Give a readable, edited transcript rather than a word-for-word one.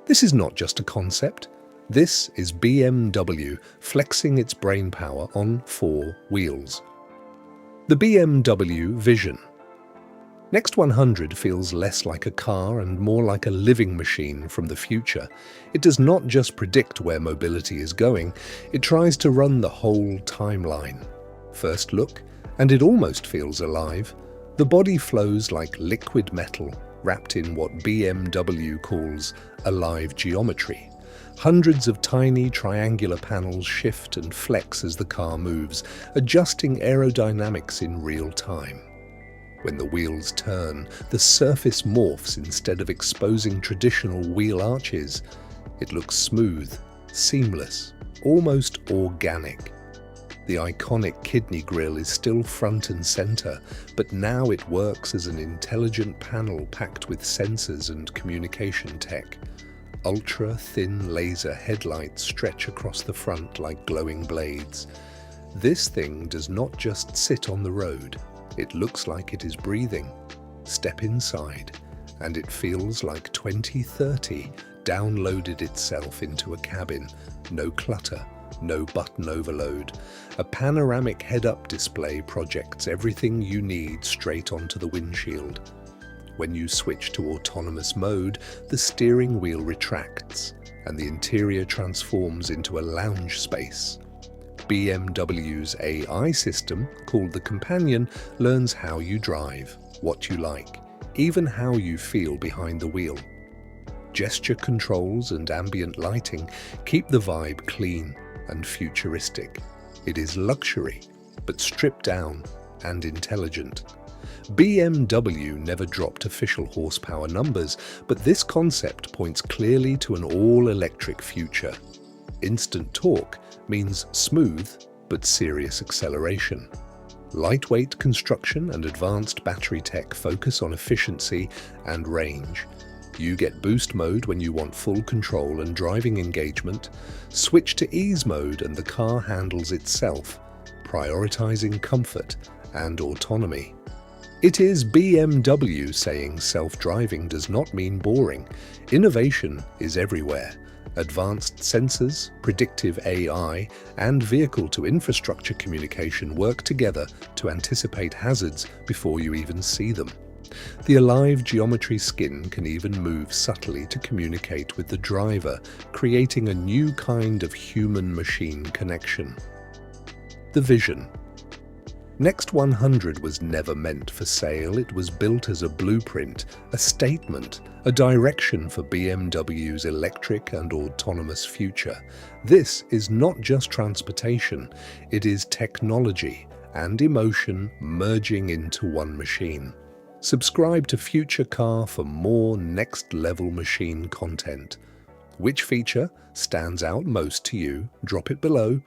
This is not just a concept. This is BMW flexing its brainpower on 4 wheels. The BMW Vision Next 100 feels less like a car and more like a living machine from the future. It does not just predict where mobility is going, it tries to run the whole timeline. First look, and it almost feels alive. The body flows like liquid metal, wrapped in what BMW calls alive geometry. Hundreds of tiny triangular panels shift and flex as the car moves, adjusting aerodynamics in real time. When the wheels turn, the surface morphs instead of exposing traditional wheel arches. It looks smooth, seamless, almost organic. The iconic kidney grille is still front and center, but now it works as an intelligent panel packed with sensors and communication tech. Ultra-thin laser headlights stretch across the front like glowing blades. This thing does not just sit on the road. It looks like it is breathing. Step inside, and it feels like 2030 downloaded itself into a cabin. No clutter, no button overload. A panoramic head-up display projects everything you need straight onto the windshield. When you switch to autonomous mode, the steering wheel retracts, and the interior transforms into a lounge space. BMW's AI system, called the Companion, learns how you drive, what you like, even how you feel behind the wheel. Gesture controls and ambient lighting keep the vibe clean and futuristic. It is luxury, but stripped down and intelligent. BMW never dropped official horsepower numbers, but this concept points clearly to an all-electric future. Instant torque means smooth but serious acceleration. Lightweight construction and advanced battery tech focus on efficiency and range. You get boost mode when you want full control and driving engagement. Switch to ease mode and the car handles itself, prioritizing comfort and autonomy. It is BMW saying self-driving does not mean boring. Innovation is everywhere. Advanced sensors, predictive AI, and vehicle-to-infrastructure communication work together to anticipate hazards before you even see them. The alive geometry skin can even move subtly to communicate with the driver, creating a new kind of human-machine connection. The Vision. Next 100 was never meant for sale. It was built as a blueprint, a statement, a direction for BMW's electric and autonomous future. This is not just transportation, it is technology and emotion merging into one machine. Subscribe to Future Car for more next-level machine content. Which feature stands out most to you? Drop it below.